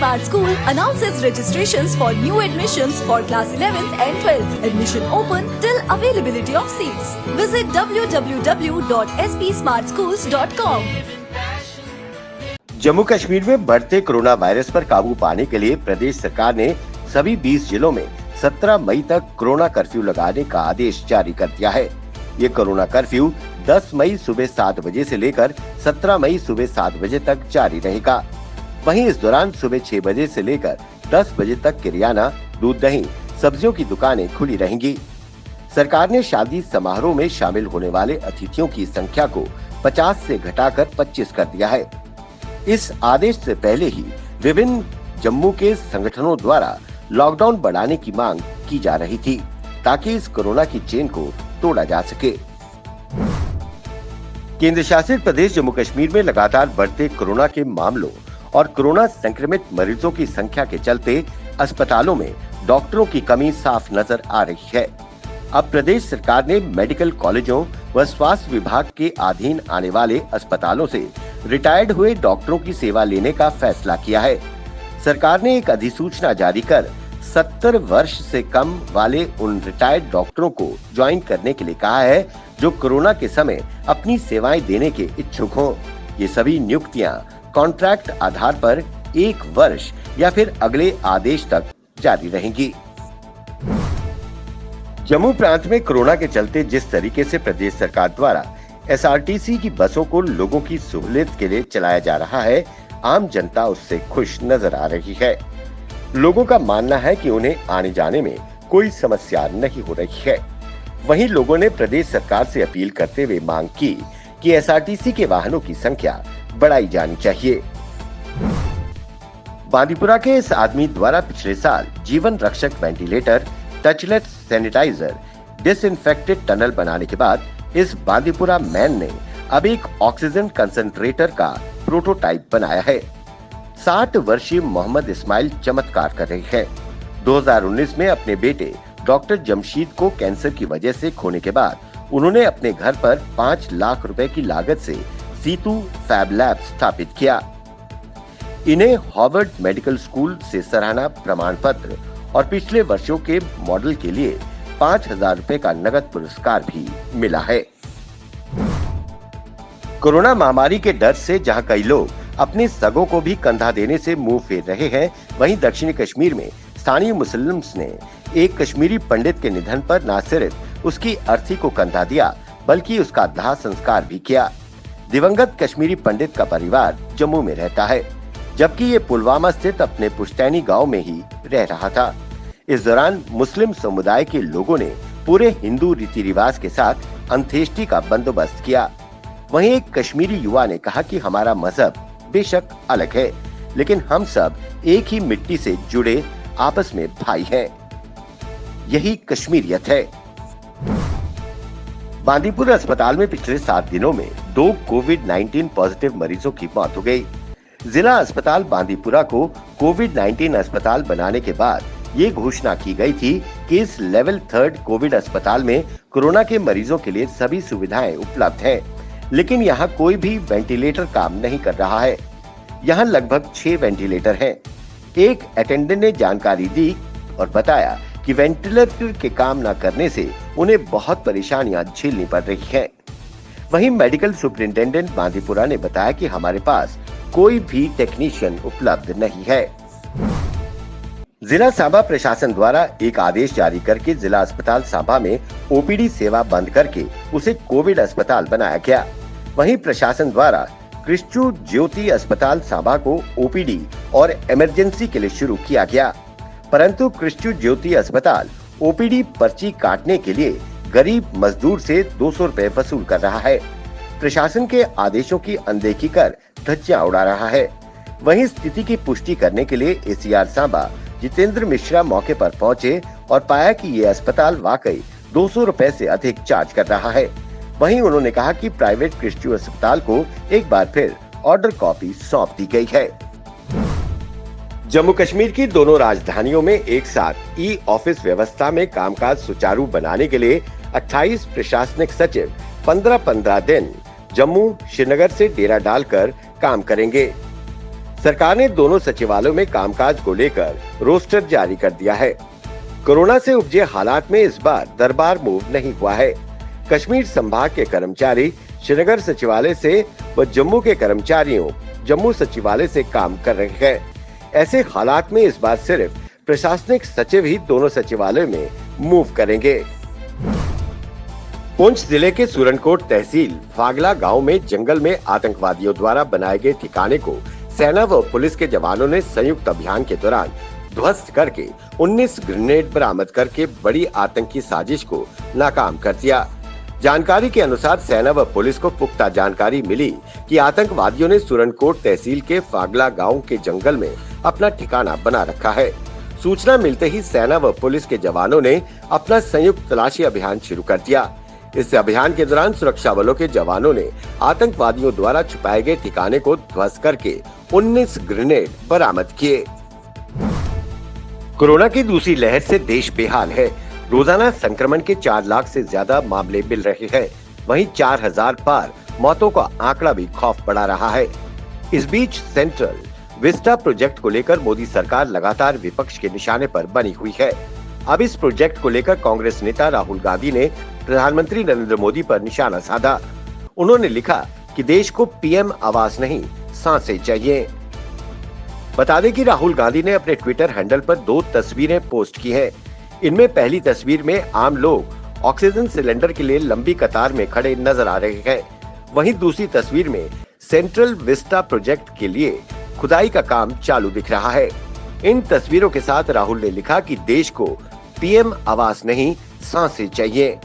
Smart School announces registrations for new admissions for class 11th and 12th. Admission open till availability of seats. Visit www.spsmartschools.com. Jammu Kashmir में बढ़ते corona virus पर काबू पाने के लिए प्रदेश सरकार ने सभी 20 जिलों में 17 मई तक कोरोना कर्फ्यू लगाने का आदेश जारी कर दिया है। ये कोरोना कर्फ्यू 10 मई सुबह 7 बजे से लेकर 17 मई सुबह 7 बजे तक जारी रहेगा। वहीं इस दौरान सुबह 6 बजे से लेकर 10 बजे तक किराना, दूध, दही, सब्जियों की दुकानें खुली रहेंगी। सरकार ने शादी समारोह में शामिल होने वाले अतिथियों की संख्या को 50 से घटाकर 25 कर दिया है। इस आदेश से पहले ही विभिन्न जम्मू के संगठनों द्वारा लॉकडाउन बढ़ाने की मांग की जा रही थी ताकि इस कोरोना की चेन को तोड़ा जा सके। केंद्र शासित प्रदेश जम्मू कश्मीर में लगातार बढ़ते कोरोना के मामलों और कोरोना संक्रमित मरीजों की संख्या के चलते अस्पतालों में डॉक्टरों की कमी साफ नजर आ रही है। अब प्रदेश सरकार ने मेडिकल कॉलेजों व स्वास्थ्य विभाग के अधीन आने वाले अस्पतालों से रिटायर्ड हुए डॉक्टरों की सेवा लेने का फैसला किया है। सरकार ने एक अधिसूचना जारी कर 70 वर्ष से कम वाले उन रिटायर्ड डॉक्टरों को ज्वाइन करने के लिए कहा है जो कोरोना के समय अपनी सेवाएं देने के इच्छुक हों। ये सभी नियुक्तियां कॉन्ट्रैक्ट आधार पर 1 वर्ष या फिर अगले आदेश तक जारी रहेंगी। जम्मू प्रांत में कोरोना के चलते जिस तरीके से प्रदेश सरकार द्वारा एसआरटीसी की बसों को लोगों की सहूलियत के लिए चलाया जा रहा है, आम जनता उससे खुश नजर आ रही है। लोगों का मानना है कि उन्हें आने जाने में कोई समस्या नहीं हो रही है। वहीं लोगों ने प्रदेश सरकार से अपील करते हुए मांग की कि एसआरटीसी के वाहनों की संख्या बढ़ाई जानी चाहिए। बांदीपुरा के इस आदमी द्वारा पिछले साल जीवन रक्षक ventilator, touchless sanitiser, disinfected tunnel बनाने के बाद इस बांदीपुरा मैन ने अब एक ऑक्सीजन कंसंट्रेटर का प्रोटोटाइप बनाया है। 60 वर्षीय मोहम्मद इस्माइल चमत्कार कर रहे हैं। 2019 में अपने बेटे डॉक्टर जमशीद को कैंसर की वजह से खोने के बाद उन्होंने अपने घर पर 5 लाख रुपए की लागत से सीतू फैब लैब स्थापित किया। इन्हें हार्वर्ड मेडिकल स्कूल से सराहना प्रमाण पत्र और पिछले वर्षों के मॉडल के लिए 5,000 रुपए का नगद पुरस्कार भी मिला है। कोरोना महामारी के डर से जहां कई लोग अपने सगों को भी कंधा देने से मुंह फेर रहे हैं, वहीं दक्षिणी कश्मीर में स्थानीय मुस्लिम्स ने एक कश्मीरी पंडित के निधन पर न सिर्फ उसकी अर्थी को कंधा दिया बल्कि उसका दाह संस्कार भी किया। दिवंगत कश्मीरी पंडित का परिवार जम्मू में रहता है, जबकि ये पुलवामा स्थित अपने पुश्तैनी गांव में ही रह रहा था। इस दौरान मुस्लिम समुदाय के लोगों ने पूरे हिंदू रीति रिवाज के साथ अंत्येष्टि का बंदोबस्त किया। वहीं एक कश्मीरी युवा ने कहा कि हमारा मजहब बेशक अलग है, लेकिन हम सब एक ही मिट्टी से जुड़े आपस में भाई हैं। यही कश्मीरियत है। बांदीपुर अस्पताल में पिछले 7 दिनों में 2 कोविड-19 पॉजिटिव मरीजों की मौत हो गई। जिला अस्पताल बांदीपुरा को कोविड-19 अस्पताल बनाने के बाद ये घोषणा की गई थी कि इस लेवल 3 कोविड अस्पताल में कोरोना के मरीजों के लिए सभी सुविधाएं उपलब्ध हैं, लेकिन यहाँ कोई भी वेंटिलेटर काम नहीं कर रहा है। यहाँ लगभग 6 वेंटिलेटर हैं। एक अटेंडेंट ने जानकारी दी और बताया कि वेंटिलेटर के काम न करने से उन्हें बहुत परेशानियां झेलनी पड़ रही हैं। वहीं मेडिकल सुपरिंटेंडेंट बांदीपुरा ने बताया कि हमारे पास कोई भी टेक्नीशियन उपलब्ध नहीं है। जिला सांबा प्रशासन द्वारा एक आदेश जारी करके जिला अस्पताल सांबा में ओपीडी सेवा बंद करके उसे कोविड अस्पताल बनाया गया। वहीं प्रशासन द्वारा क्रिस्टू ज्योति अस्पताल सांबा को ओपीडी और इमरजेंसी के लिए शुरू किया गया, परंतु क्रिस्टू ज्योति अस्पताल ओपीडी पर्ची काटने के लिए गरीब मजदूर से 200 रुपए वसूल कर रहा है। प्रशासन के आदेशों की अनदेखी कर धज्जियां उड़ा रहा है। वहीं स्थिति की पुष्टि करने के लिए एसीआर सांबा जितेंद्र मिश्रा मौके पर पहुंचे और पाया कि ये अस्पताल वाकई 200 रुपए से अधिक चार्ज कर रहा है। वहीं उन्होंने कहा कि प्राइवेट क्रिस्टू अस्पताल को एक बार फिर ऑर्डर कॉपी सौंप दी गई है। जम्मू कश्मीर की दोनों राजधानियों में एक साथ ई ऑफिस व्यवस्था में कामकाज सुचारू बनाने के लिए 28 प्रशासनिक सचिव 15-15 दिन जम्मू श्रीनगर से डेरा डालकर काम करेंगे। सरकार ने दोनों सचिवालयों में कामकाज को लेकर रोस्टर जारी कर दिया है। कोरोना से उपजे हालात में इस बार दरबार मूव नहीं हुआ है। कश्मीर संभाग के कर्मचारी श्रीनगर सचिवालय से व जम्मू के कर्मचारियों जम्मू सचिवालय से काम कर रहे हैं। ऐसे हालात में इस बार सिर्फ प्रशासनिक सचिव ही दोनों सचिवालय में मूव करेंगे। पुंछ जिले के सुरनकोट तहसील फागला गांव में जंगल में आतंकवादियों द्वारा बनाए गए ठिकाने को सेना व पुलिस के जवानों ने संयुक्त अभियान के दौरान ध्वस्त करके 19 ग्रेनेड बरामद करके बड़ी आतंकी साजिश को नाकाम कर दिया। जानकारी के अनुसार सेना व पुलिस को पुख्ता जानकारी मिली कि आतंकवादियों ने सुरनकोट तहसील के फागला गांव के जंगल में अपना ठिकाना बना रखा है। सूचना मिलते ही सेना व पुलिस के जवानों ने अपना संयुक्त तलाशी अभियान शुरू कर दिया। इस अभियान के दौरान सुरक्षा बलों के जवानों ने आतंकवादियों द्वारा छुपाए गए ठिकाने को ध्वस्त करके 19 ग्रेनेड बरामद किए। कोरोना की दूसरी लहर से देश बेहाल है। रोजाना संक्रमण के 4 लाख से ज्यादा मामले मिल रहे हैं। वहीं 4000 पार मौतों का आंकड़ा भी खौफ बढ़ा रहा है। इस बीच सेंट्रल विस्टा प्रोजेक्ट को लेकर मोदी सरकार लगातार विपक्ष के निशाने पर बनी हुई है। अब इस प्रोजेक्ट को लेकर कांग्रेस नेता राहुल गांधी ने प्रधानमंत्री नरेंद्र मोदी पर निशाना साधा। उन्होंने लिखा कि देश को पीएम आवास नहीं सांसें चाहिए। बता दें कि राहुल गांधी ने अपने ट्विटर हैंडल पर 2 तस्वीरें पोस्ट की हैं। इनमें पहली तस्वीर में आम लोग ऑक्सीजन सिलेंडर के लिए लंबी कतार में खड़े नजर आ रहे हैं। वहीं दूसरी तस्वीर में सेंट्रल विस्टा प्रोजेक्ट के लिए खुदाई का काम चालू दिख रहा है। इन तस्वीरों के साथ राहुल ने लिखा कि देश को पीएम आवास नहीं सांसें चाहिए।